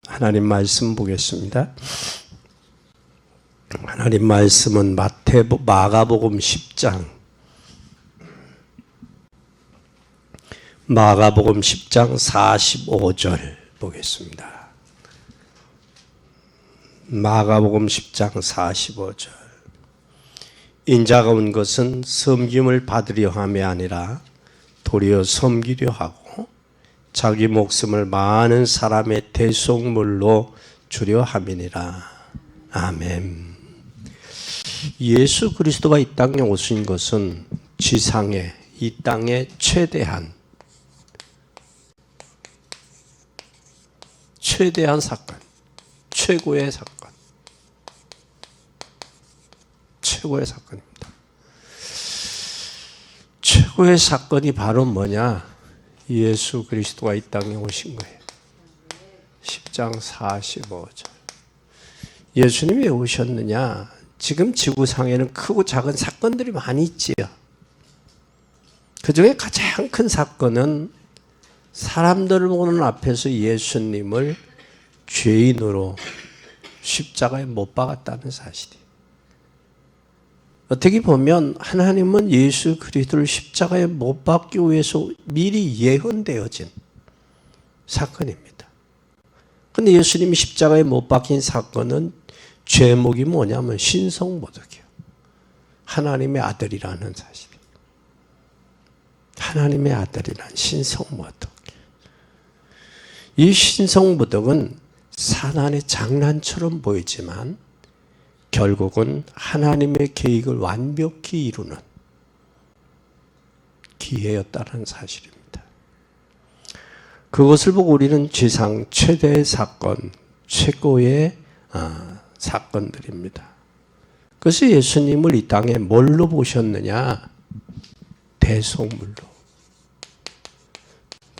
하나님 말씀 보겠습니다. 하나님 말씀은 마가복음 10장 마가복음 10장 45절 보겠습니다. 마가복음 10장 45절. 인자가 온 것은 섬김을 받으려 함이 아니라 도리어 섬기려 하고 자기 목숨을 많은 사람의 대속물로 주려 함이니라. 아멘. 예수 그리스도가 이 땅에 오신 것은 지상의 이 땅의 최대한 사건, 최고의 사건입니다. 최고의 사건이 바로 뭐냐? 예수 그리스도가 이 땅에 오신 거예요. 10장 45절. 예수님이 왜 오셨느냐? 지금 지구상에는 크고 작은 사건들이 많이 있지요. 그 중에 가장 큰 사건은 사람들을 보는 앞에서 예수님을 죄인으로 십자가에 못 박았다는 사실이에요. 어떻게 보면 하나님은 예수 그리스도를 십자가에 못 박기 위해서 미리 예언되어진 사건입니다. 그런데 예수님이 십자가에 못 박힌 사건은 제목이 뭐냐면 신성모독이에요. 하나님의 아들이라는 사실이에요. 하나님의 아들이라는 신성모독. 이 신성모독은 사단의 장난처럼 보이지만 결국은 하나님의 계획을 완벽히 이루는 기회였다는 사실입니다. 그것을 보고 우리는 지상 최대의 사건, 최고의 사건들입니다. 그래서 예수님을 이 땅에 뭘로 보셨느냐? 대속물로.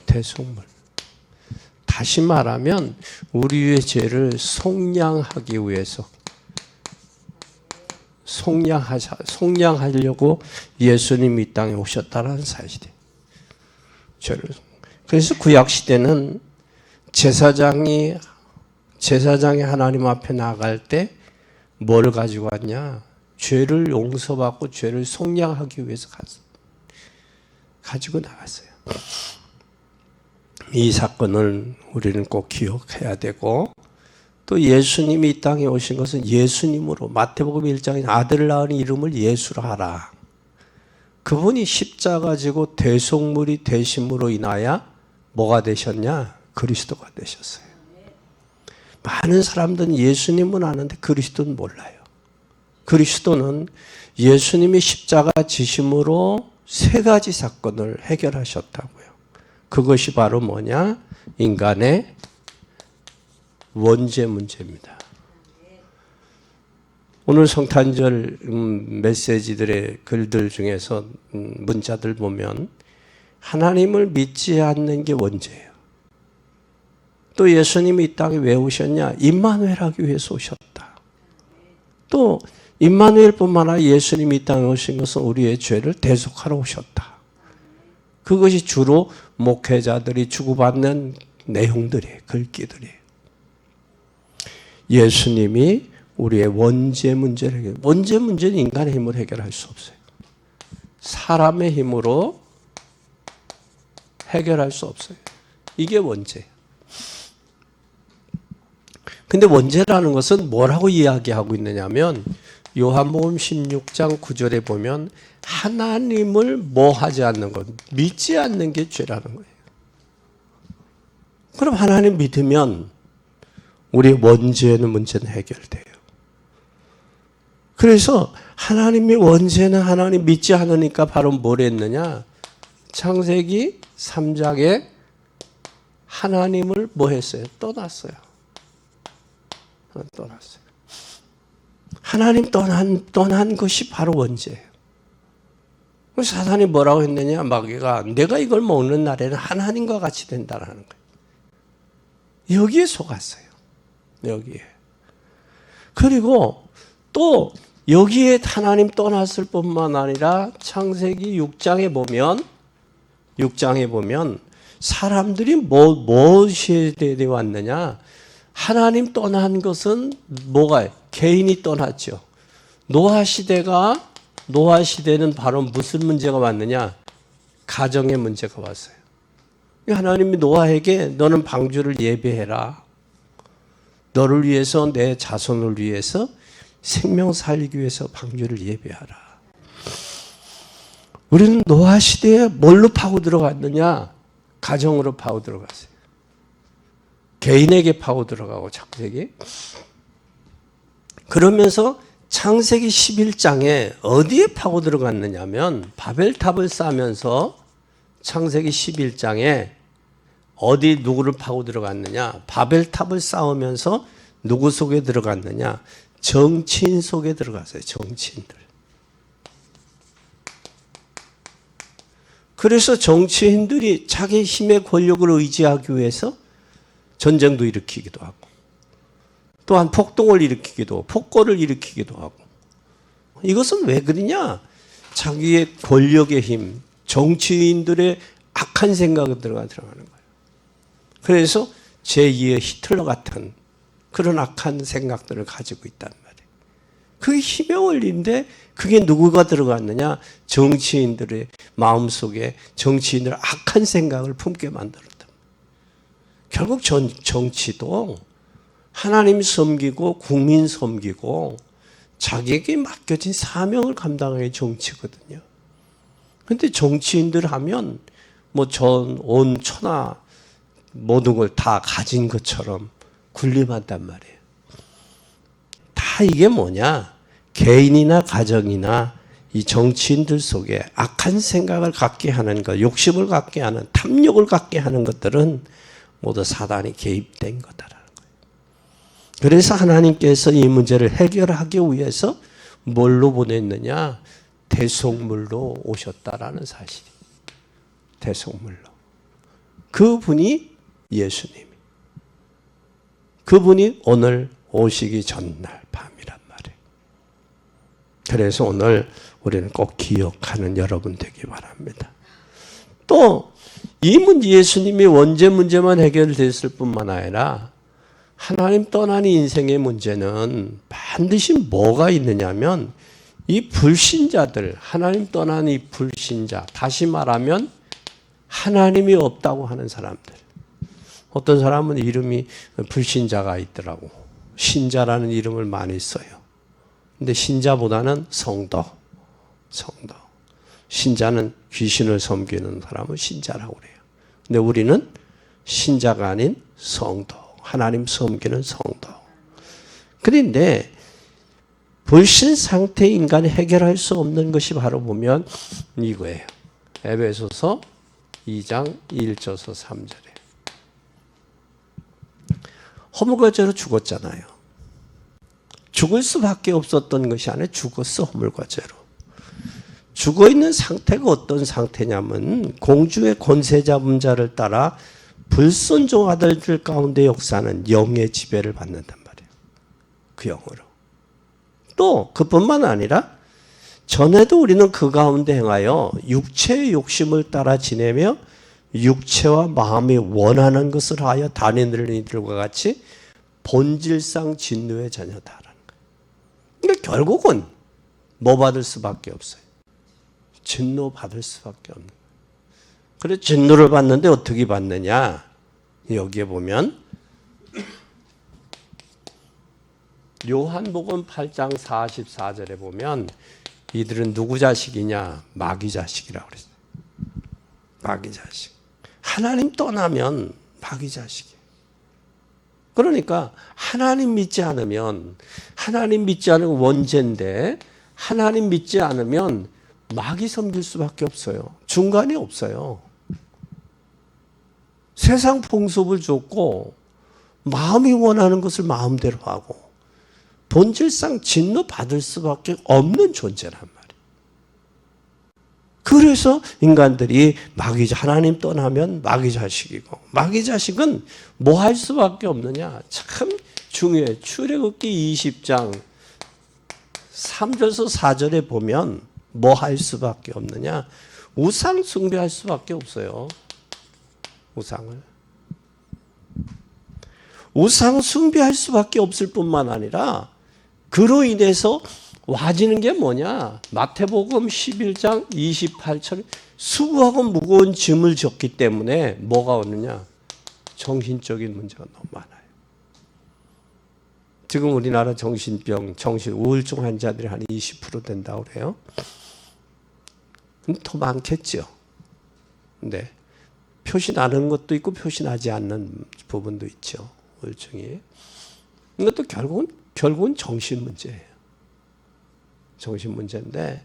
대속물. 다시 말하면 우리의 죄를 속량하기 위해서 속량하려고 예수님이 이 땅에 오셨다는 사실이에요. 그래서 구약 시대는 제사장이 하나님 앞에 나갈 때 뭘 가지고 왔냐? 죄를 용서받고 죄를 속량하기 위해서 가지고 나갔어요. 이 사건을 우리는 꼭 기억해야 되고, 또 예수님이 이 땅에 오신 것은 예수님으로, 마태복음 1장에 아들을 낳은 이름을 예수라 하라. 그분이 십자가 지고 대속물이 되심으로 인하여 뭐가 되셨냐? 그리스도가 되셨어요. 많은 사람들은 예수님은 아는데 그리스도는 몰라요. 그리스도는 예수님이 십자가 지심으로 세 가지 사건을 해결하셨다고요. 그것이 바로 뭐냐? 인간의 원죄 문제입니다. 오늘 성탄절 메시지들의 글들 중에서 문자들 보면 하나님을 믿지 않는 게 원죄예요. 또 예수님이 이 땅에 왜 오셨냐? 임마누엘 하기 위해서 오셨다. 또 임마누엘뿐만 아니라 예수님이 이 땅에 오신 것은 우리의 죄를 대속하러 오셨다. 그것이 주로 목회자들이 주고받는 내용들이에요. 글귀들이에요. 예수님이 우리의 원죄 문제를 해결해요. 원죄 문제는 인간의 힘으로 해결할 수 없어요. 사람의 힘으로 해결할 수 없어요. 이게 원죄예요. 근데 원죄라는 것은 뭐라고 이야기하고 있느냐면 요한복음 16장 9절에 보면 하나님을 뭐 하지 않는 것, 믿지 않는 게 죄라는 거예요. 그럼 하나님 믿으면 우리의 원죄는 문제는 해결돼요. 그래서 하나님의 원죄는 하나님 믿지 않으니까 바로 뭘 했느냐? 창세기 3장에 하나님을 뭐 했어요? 떠났어요. 하나님 떠난 것이 바로 원죄예요. 그래서 사탄이 뭐라고 했느냐? 마귀가 내가 이걸 먹는 날에는 하나님과 같이 된다라는 거예요. 여기에 속았어요. 여기에. 그리고 또 여기에 하나님 떠났을 뿐만 아니라 창세기 6장에 보면 사람들이 무엇에 대해 왔느냐? 하나님 떠난 것은 뭐가? 개인이 떠났죠. 노아 시대는 바로 무슨 문제가 왔느냐? 가정의 문제가 왔어요. 하나님이 노아에게 너는 방주를 예배해라. 너를 위해서, 내 자손을 위해서, 생명 살리기 위해서 방주를 예배하라. 우리는 노아 시대에 뭘로 파고 들어갔느냐? 가정으로 파고 들어갔어요. 개인에게 파고 들어가고 창세기. 그러면서 창세기 11장에 어디에 파고 들어갔느냐면 바벨탑을 쌓으면서 창세기 11장에 어디 누구를 파고 들어갔느냐? 바벨탑을 쌓으면서 누구 속에 들어갔느냐? 정치인 속에 들어갔어요. 정치인들. 그래서 정치인들이 자기 힘의 권력을 의지하기 위해서 전쟁도 일으키기도 하고 또한 폭동을 일으키기도 하고 폭거를 일으키기도 하고 이것은 왜 그러냐? 자기의 권력의 힘, 정치인들의 악한 생각이 들어가는 거예요. 그래서 제2의 히틀러 같은 그런 악한 생각들을 가지고 있단 말이에요. 그게 힘의 원리인데 그게 누구가 들어갔느냐? 정치인들의 마음속에 정치인들 악한 생각을 품게 만들었다. 결국 정치도 하나님 섬기고 국민 섬기고 자기에게 맡겨진 사명을 감당하는 게 정치거든요. 그런데 정치인들 하면 뭐 온 천하 모든 걸 다 가진 것처럼 군림한단 말이에요. 다 이게 뭐냐? 개인이나 가정이나 이 정치인들 속에 악한 생각을 갖게 하는 것, 욕심을 갖게 하는, 탐욕을 갖게 하는 것들은 모두 사단이 개입된 거다라는 거예요. 그래서 하나님께서 이 문제를 해결하기 위해서 뭘로 보냈느냐? 대속물로 오셨다라는 사실이. 대속물로. 그분이 예수님. 그분이 오늘 오시기 전날 밤이란 말이에요. 그래서 오늘 우리는 꼭 기억하는 여러분 되기 바랍니다. 또 이 문제, 예수님이 원죄 문제만 해결됐을 뿐만 아니라 하나님 떠난 인생의 문제는 반드시 뭐가 있느냐면 이 불신자들, 하나님 떠난 이 불신자, 다시 말하면 하나님이 없다고 하는 사람들. 어떤 사람은 이름이 불신자가 있더라고. 신자라는 이름을 많이 써요. 근데 신자보다는 성도. 신자는 귀신을 섬기는 사람은 신자라고 그래요. 근데 우리는 신자가 아닌 성도. 하나님 섬기는 성도. 그런데 불신 상태의 인간이 해결할 수 없는 것이 바로 보면 이거예요. 에베소서 2장 1절에서 3절에. 허물과 죄로 죽었잖아요. 죽을 수밖에 없었던 것이 아니라 죽었어, 허물과 죄로. 죽어있는 상태가 어떤 상태냐면 공주의 권세 잡은 자를 따라 불순종 아들들 가운데 역사하는 영의 지배를 받는단 말이에요. 그 영으로. 또 그뿐만 아니라 전에도 우리는 그 가운데 행하여 육체의 욕심을 따라 지내며 육체와 마음이 원하는 것을 하여 다니는 이들과 같이 본질상 진노의 자녀다라는 거예요. 그러니까 결국은 뭐 받을 수밖에 없어요. 진노 받을 수밖에 없는 거예요. 그래서 진노를 받는데 어떻게 받느냐? 여기에 보면 요한복음 8장 44절에 보면 이들은 누구 자식이냐? 마귀 자식이라고 그랬어요. 마귀 자식. 하나님 떠나면 마귀 자식이에요. 그러니까 하나님 믿지 않으면 원죄인데 하나님 믿지 않으면 마귀 섬길 수밖에 없어요. 중간이 없어요. 세상 풍습을 줬고 마음이 원하는 것을 마음대로 하고 본질상 진노 받을 수밖에 없는 존재란 말이에요. 그래서 인간들이 하나님 떠나면 마귀 자식이고 마귀 자식은 뭐 할 수밖에 없느냐? 참 중요해요. 출애굽기 20장 3절에서 4절에 보면 뭐 할 수밖에 없느냐? 우상 숭배할 수밖에 없어요. 우상을. 우상 숭배할 수밖에 없을 뿐만 아니라 그로 인해서 와지는 게 뭐냐? 마태복음 11장 28절 수고하고 무거운 짐을 졌기 때문에 뭐가 오느냐? 정신적인 문제가 너무 많아요. 지금 우리나라 정신병, 우울증 환자들이 한 20% 된다고 그래요. 더 많겠죠. 근데 표시 나는 것도 있고 표시 나지 않는 부분도 있죠. 우울증이. 이것도 결국은 정신 문제예요. 정신 문제인데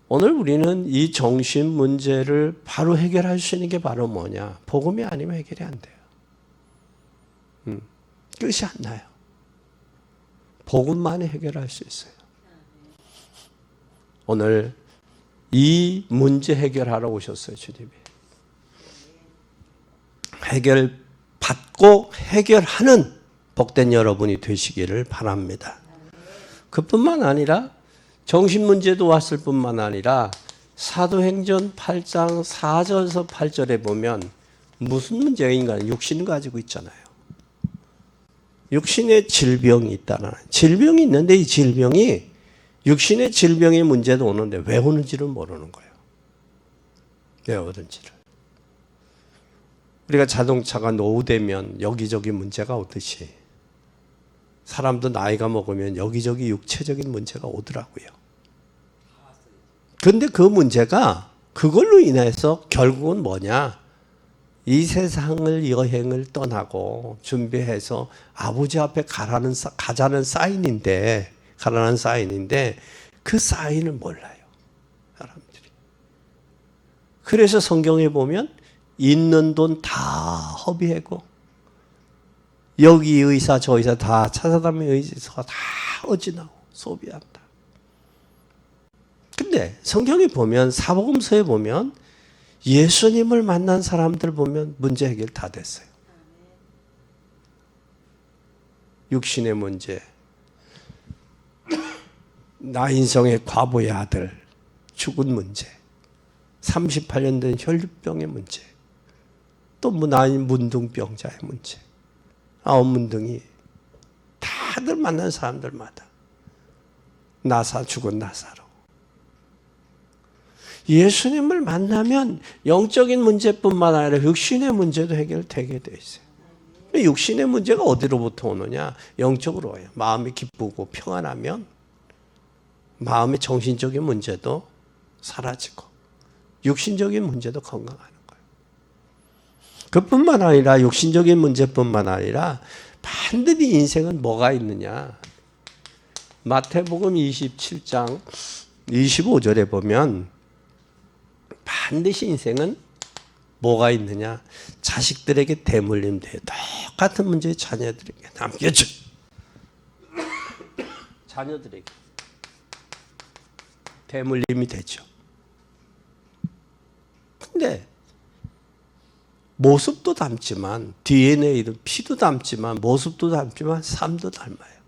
오늘 우리는 이 정신 문제를 바로 해결할 수 있는 게 바로 뭐냐? 복음이 아니면 해결이 안 돼요. 끝이 안 나요. 복음만이 해결할 수 있어요. 오늘 이 문제 해결하러 오셨어요, 주님이. 해결받고 해결하는 복된 여러분이 되시기를 바랍니다. 그뿐만 아니라 정신 문제도 왔을 뿐만 아니라 사도행전 8장 4절에서 8절에 보면 무슨 문제인가? 육신을 가지고 있잖아요. 육신의 질병이 있다는, 질병이 있는데 이 질병이 육신의 질병의 문제도 오는데 왜 오는지를 모르는 거예요. 왜 오는지를. 우리가 자동차가 노후되면 여기저기 문제가 오듯이 사람도 나이가 먹으면 여기저기 육체적인 문제가 오더라고요. 그런데 그 문제가 그걸로 인해서 결국은 뭐냐? 이 세상을 여행을 떠나고 준비해서 아버지 앞에 가자는 사인인데 그 사인을 몰라요. 사람들이. 그래서 성경에 보면 있는 돈 다 허비하고 여기 의사 저 의사 다 찾아다니는 의사가 다 어지나고 소비한다. 근데 성경에 보면 사복음서에 보면 예수님을 만난 사람들 보면 문제 해결 다 됐어요. 육신의 문제, 나 인성의 과부의 아들 죽은 문제, 38년 된 혈류병의 문제, 또 나인 문둥병자의 문제, 문둥이 다들 만난 사람들마다 죽은 나사로. 예수님을 만나면 영적인 문제뿐만 아니라 육신의 문제도 해결되게 돼 있어요. 육신의 문제가 어디로부터 오느냐? 영적으로 와요. 마음이 기쁘고 평안하면 마음의 정신적인 문제도 사라지고 육신적인 문제도 건강하는 거예요. 그뿐만 아니라 육신적인 문제뿐만 아니라 반드시 인생은 뭐가 있느냐? 마태복음 27장 25절에 보면 반드시 인생은 뭐가 있느냐? 자식들에게 대물림 돼요. 똑같은 문제의 자녀들에게 남겨줘. 자녀들에게 대물림이 되죠. 근데 모습도 닮지만 DNA도 피도 닮지만 모습도 닮지만 삶도 닮아요.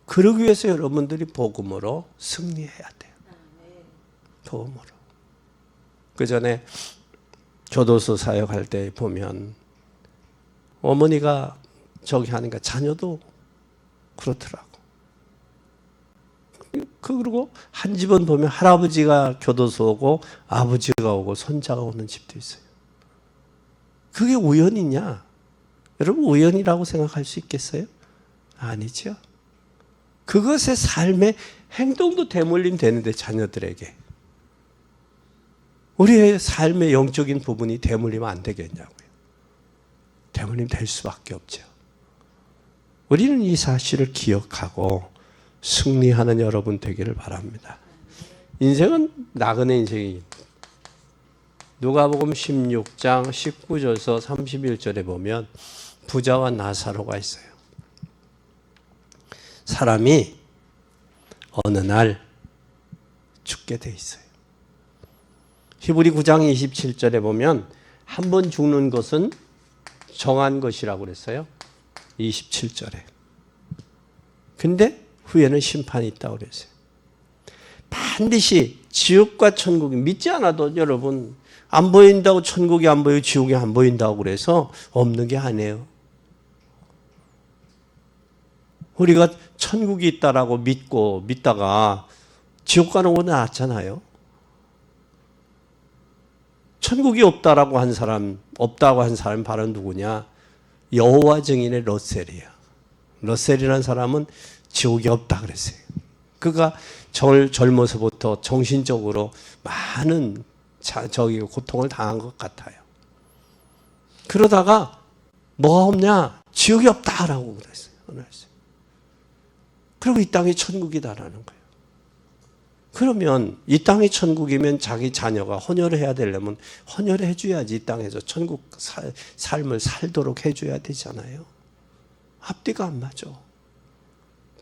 그러기 위해서 여러분들이 복음으로 승리해야 돼요. 복음으로. 그 전에 교도소 사역할 때 보면 어머니가 저기 하니까 자녀도 그렇더라고. 그리고 한 집은 보면 할아버지가 교도소 오고 아버지가 오고 손자가 오는 집도 있어요. 그게 우연이냐? 여러분 우연이라고 생각할 수 있겠어요? 아니죠. 그것의 삶의 행동도 대물림 되는데 자녀들에게. 우리의 삶의 영적인 부분이 대물리면 안 되겠냐고요. 대물림 될 수밖에 없죠. 우리는 이 사실을 기억하고 승리하는 여러분 되기를 바랍니다. 인생은 나그네 인생이 누가복음 16장 19절에서 31절에 보면 부자와 나사로가 있어요. 사람이 어느 날 죽게 돼 있어요. 히브리 9장 27절에 보면 한 번 죽는 것은 정한 것이라고 그랬어요. 27절에. 근데 후에는 심판이 있다고 그랬어요. 반드시 지옥과 천국이 믿지 않아도 여러분 안 보인다고 천국이 안 보이고 지옥이 안 보인다고 그래서 없는 게 아니에요. 우리가 천국이 있다라고 믿다가 지옥 가는 것은 낫잖아요. 천국이 없다고 한 사람 바로 누구냐? 여호와 증인의 러셀이에요. 러셀이라는 사람은 지옥이 없다 그랬어요. 그가 젊어서부터 정신적으로 많은 고통을 당한 것 같아요. 그러다가 뭐가 없냐? 지옥이 없다라고 그랬어요. 그리고 이 땅이 천국이다라는 거예요. 그러면 이 땅이 천국이면 자기 자녀가 헌혈을 해야 되려면 헌혈을 해줘야지 이 땅에서 천국 삶을 살도록 해줘야 되잖아요. 앞뒤가 안 맞아.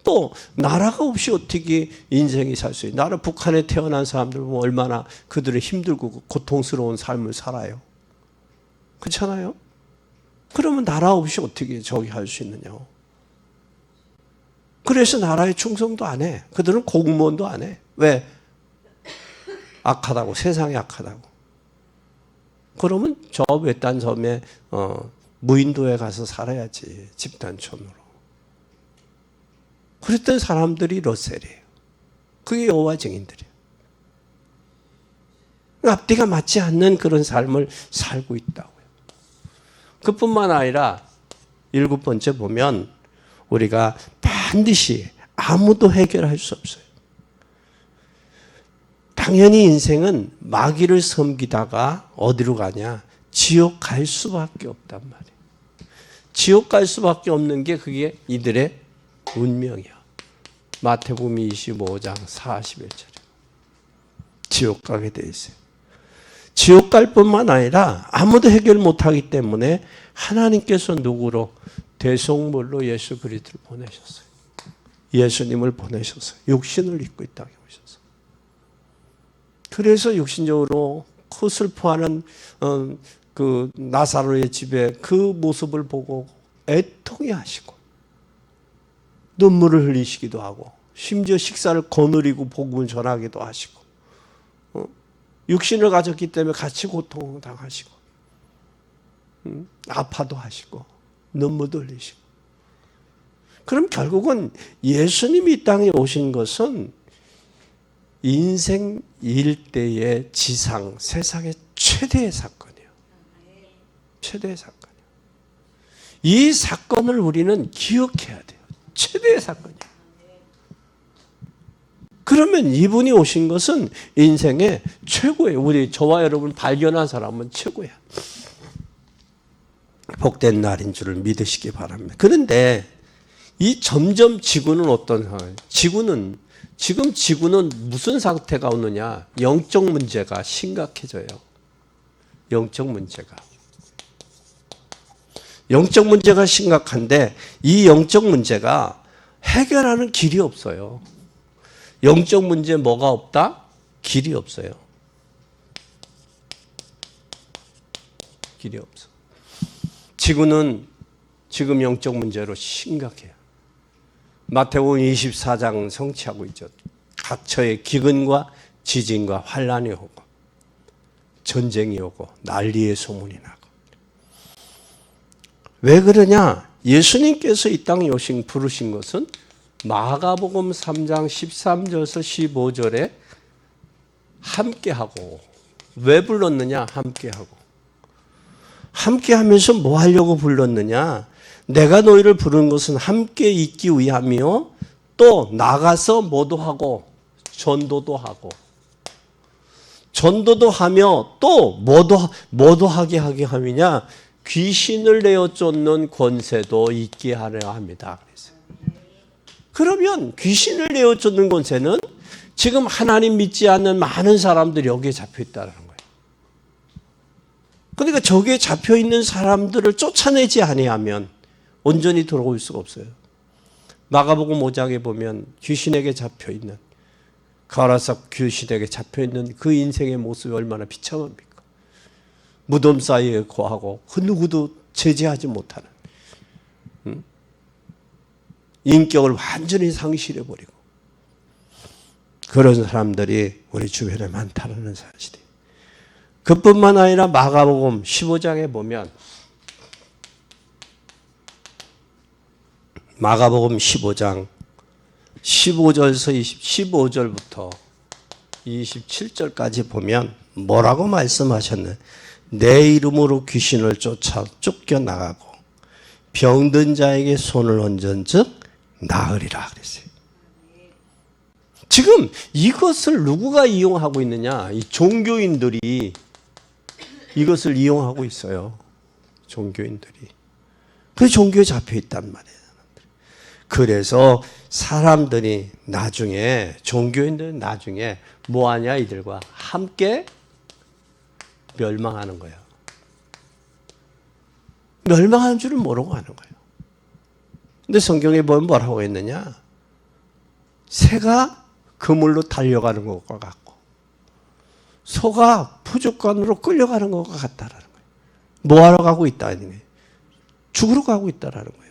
또 나라가 없이 어떻게 인생이 살 수 있어요? 북한에 태어난 사람들 보면 얼마나 그들의 힘들고 고통스러운 삶을 살아요. 그렇잖아요? 그러면 나라 없이 어떻게 저기 할 수 있느냐고. 그래서 나라에 충성도 안 해. 그들은 공무원도 안 해. 왜? 악하다고, 세상이 악하다고. 그러면 저 외딴 섬에 무인도에 가서 살아야지, 집단촌으로. 그랬던 사람들이 러셀이에요. 그게 여호와 증인들이에요. 앞뒤가 맞지 않는 그런 삶을 살고 있다고요. 그뿐만 아니라 7번째 보면 우리가 반드시 아무도 해결할 수 없어요. 당연히 인생은 마귀를 섬기다가 어디로 가냐? 지옥 갈 수밖에 없단 말이에요. 지옥 갈 수밖에 없는 게 그게 이들의 운명이야. 마태복음 25장 41절에 지옥 가게 돼 있어요. 지옥 갈 뿐만 아니라 아무도 해결 못하기 때문에 하나님께서 누구로? 대속물로 예수 그리스도를 보내셨어요. 예수님을 보내셨어요. 육신을 입고 이 땅에 오셨어요. 그래서 육신적으로 그 슬퍼하는 그 나사로의 집에 그 모습을 보고 애통해 하시고 눈물을 흘리시기도 하고 심지어 식사를 거느리고 복음을 전하기도 하시고 육신을 가졌기 때문에 같이 고통당하시고 아파도 하시고 눈물도 흘리시고. 그럼 결국은 예수님이 이 땅에 오신 것은 인생 일대의 지상, 세상의 최대의 사건이에요. 최대의 사건이에요. 이 사건을 우리는 기억해야 돼요. 최대의 사건이에요. 그러면 이분이 오신 것은 인생의 최고예요. 저와 여러분 발견한 사람은 최고야. 복된 날인 줄을 믿으시기 바랍니다. 그런데 이 점점 지구는 어떤 상황이에요? 지금 지구는 무슨 상태가 오느냐? 영적 문제가 심각해져요. 영적 문제가 심각한데 이 영적 문제가 해결하는 길이 없어요. 영적 문제 뭐가 없다? 길이 없어요. 길이 없어. 지구는 지금 영적 문제로 심각해요. 마태복음 24장 성취하고 있죠. 각처에 기근과 지진과 환란이 오고 전쟁이 오고 난리의 소문이 나고. 왜 그러냐? 예수님께서 이 땅에 부르신 것은 마가복음 3장 13절에서 15절에 함께하고. 왜 불렀느냐? 함께 하면서 뭐 하려고 불렀느냐? 내가 너희를 부른 것은 함께 있기 위함이요. 또 나가서 뭐도 하고 전도도 하며 또 뭐도 하게 함이냐? 귀신을 내어 쫓는 권세도 있게 하려 합니다. 그러면 귀신을 내어 쫓는 권세는 지금 하나님 믿지 않는 많은 사람들이 여기에 잡혀 있다는 거예요. 그러니까 저기에 잡혀 있는 사람들을 쫓아내지 아니하면 온전히 들어올 수가 없어요. 마가복음 5장에 보면 귀신에게 잡혀 있는 가라삭 귀신에게 잡혀 있는 그 인생의 모습이 얼마나 비참합니까? 무덤 사이에 거하고 그 누구도 제지하지 못하는 인격을 완전히 상실해 버리고 그런 사람들이 우리 주변에 많다는 사실이. 그뿐만 아니라 마가복음 15장에 보면 마가복음 15장 15절부터 27절까지 보면 뭐라고 말씀하셨나요? 내 이름으로 귀신을 쫓겨나가고 병든 자에게 손을 얹은즉 나으리라 그랬어요. 지금 이것을 누구가 이용하고 있느냐? 이 종교인들이 이것을 이용하고 있어요. 종교인들이. 그 종교에 잡혀 있단 말이에요. 그래서 사람들이 나중에, 종교인들은 나중에 뭐하냐? 이들과 함께 멸망하는 거예요. 멸망하는 줄은 모르고 하는 거예요. 근데 성경에 보면 뭐라고 했느냐? 새가 그물로 달려가는 것과 같고 소가 푸죽간으로 끌려가는 것과 같다라는 거예요. 뭐하러 가고 있다는 거예요? 죽으러 가고 있다라는 거예요.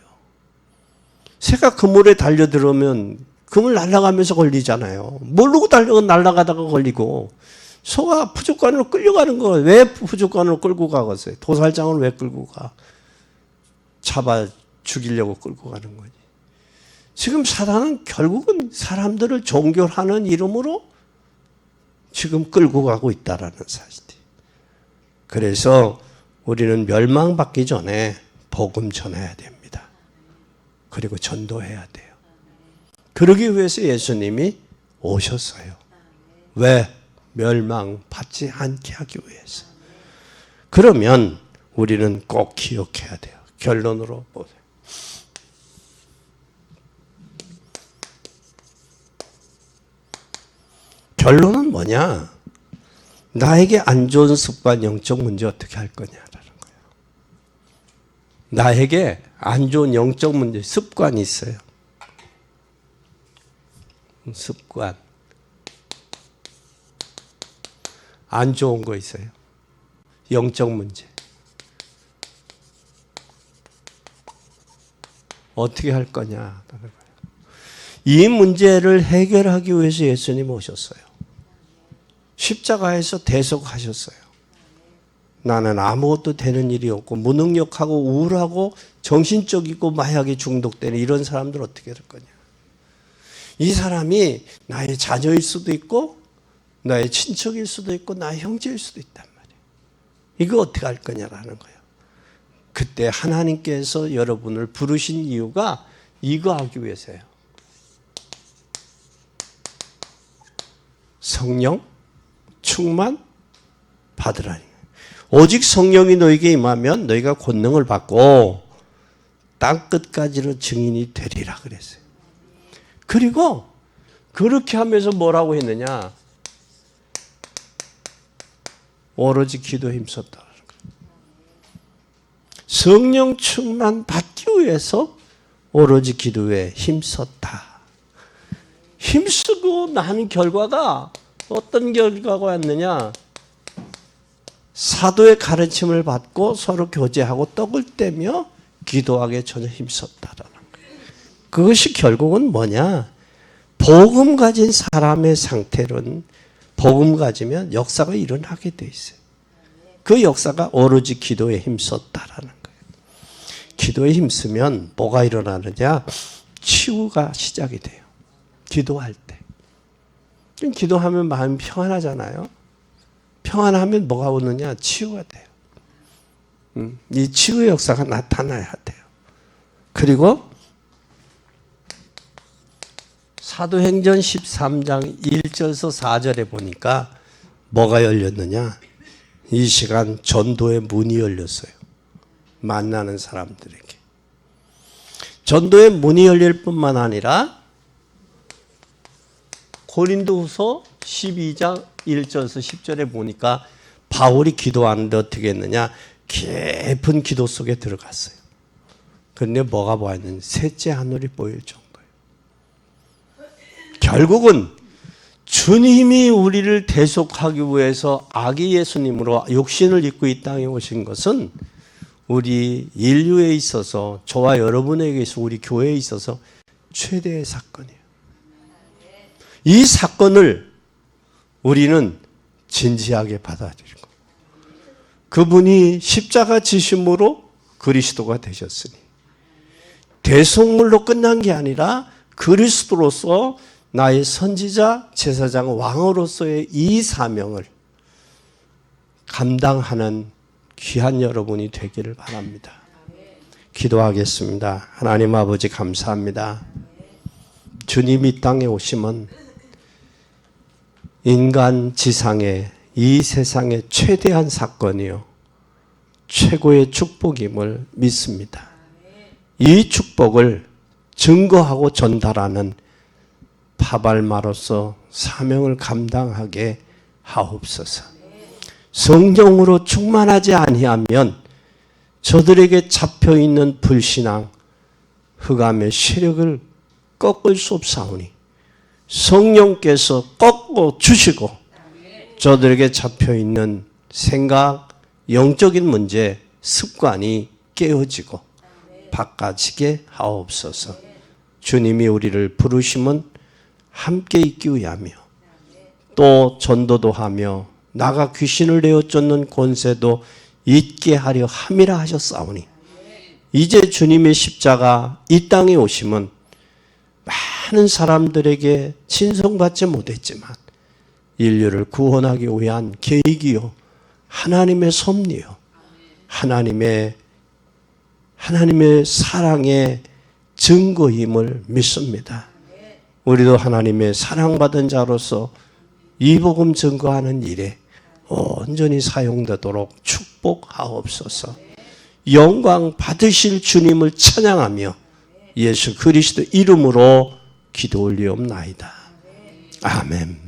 새가 그물에 달려들으면 그물 날아가면서 걸리잖아요. 모르고 날아가다가 걸리고, 소가 푸죽간으로 끌려가는 거, 왜 푸죽간으로 끌고 가겠어요? 도살장을 왜 끌고 가? 잡아 죽이려고 끌고 가는 거지. 지금 사단은 결국은 사람들을 종교하는 이름으로 지금 끌고 가고 있다라는 사실이에요. 그래서 우리는 멸망받기 전에 복음 전해야 됩니다. 그리고 전도해야 돼요. 그러기 위해서 예수님이 오셨어요. 왜? 멸망받지 않게 하기 위해서. 그러면 우리는 꼭 기억해야 돼요. 결론으로 보세요. 결론은 뭐냐? 나에게 안 좋은 습관, 영적 문제 어떻게 할 거냐라는 거예요. 나에게 안 좋은 영적 문제, 습관이 있어요. 습관. 안 좋은 거 있어요. 영적 문제. 어떻게 할 거냐라는 거예요. 이 문제를 해결하기 위해서 예수님 오셨어요. 십자가에서 대속하셨어요. 나는 아무것도 되는 일이 없고 무능력하고 우울하고 정신적이고 마약에 중독되는 이런 사람들 어떻게 될 거냐. 이 사람이 나의 자녀일 수도 있고 나의 친척일 수도 있고 나의 형제일 수도 있단 말이에요. 이거 어떻게 할 거냐라는 거예요. 그때 하나님께서 여러분을 부르신 이유가 이거 하기 위해서예요. 성령 충만 받으라니. 오직 성령이 너에게 임하면 너희가 권능을 받고 땅 끝까지로 증인이 되리라 그랬어요. 그리고 그렇게 하면서 뭐라고 했느냐? 오로지 기도에 힘썼다. 성령 충만 받기 위해서 오로지 기도에 힘썼다. 힘쓰고 나는 결과가 어떤 결과가 왔느냐? 사도의 가르침을 받고 서로 교제하고 떡을 떼며 기도하게 전혀 힘썼다라는 거예요. 그것이 결국은 뭐냐? 복음 가진 사람의 상태는 복음 가지면 역사가 일어나게 돼 있어요. 그 역사가 오로지 기도에 힘썼다라는 거예요. 기도에 힘쓰면 뭐가 일어나느냐? 치유가 시작이 돼요. 기도할 때. 기도하면 마음이 평안하잖아요. 평안하면 뭐가 오느냐? 치유가 돼요. 이 치유의 역사가 나타나야 돼요. 그리고 사도행전 13장 1절에서 4절에 보니까 뭐가 열렸느냐? 이 시간 전도의 문이 열렸어요. 만나는 사람들에게. 전도의 문이 열릴 뿐만 아니라 고린도후서 12장 1절에서 10절에 보니까 바울이 기도하는데 어떻게 했느냐? 깊은 기도 속에 들어갔어요. 그런데 뭐가 보였느냐? 셋째 하늘이 보일 정도예요. 결국은 주님이 우리를 대속하기 위해서 아기 예수님으로 육신을 입고 이 땅에 오신 것은 우리 인류에 있어서, 저와 여러분에게 있어서, 우리 교회에 있어서 최대의 사건이에요. 이 사건을 우리는 진지하게 받아들이고, 그분이 십자가 지심으로 그리스도가 되셨으니 대속물로 끝난 게 아니라 그리스도로서 나의 선지자, 제사장, 왕으로서의 이 사명을 감당하는 귀한 여러분이 되기를 바랍니다. 기도하겠습니다. 하나님 아버지 감사합니다. 주님이 땅에 오심은 인간 지상의 이 세상의 최대한 사건이요 최고의 축복임을 믿습니다. 이 축복을 증거하고 전달하는 파발마로서 사명을 감당하게 하옵소서. 성령으로 충만하지 아니하면 저들에게 잡혀있는 불신앙, 흑암의 세력을 꺾을 수 없사오니 성령께서 꺾어 주시고 저들에게 잡혀있는 생각, 영적인 문제, 습관이 깨어지고 바꿔지게 하옵소서. 주님이 우리를 부르심은 함께 있기 위하며 또 전도도 하며 나가 귀신을 내어 쫓는 권세도 있게 하려 함이라 하셨사오니 이제 주님의 십자가 이 땅에 오심은 많은 사람들에게 친송받지 못했지만 인류를 구원하기 위한 계획이요 하나님의 섭리요 하나님의 사랑의 증거임을 믿습니다. 우리도 하나님의 사랑받은 자로서 이 복음 증거하는 일에 온전히 사용되도록 축복하옵소서. 영광 받으실 주님을 찬양하며 예수 그리스도 이름으로 기도 올리옵나이다. 아멘.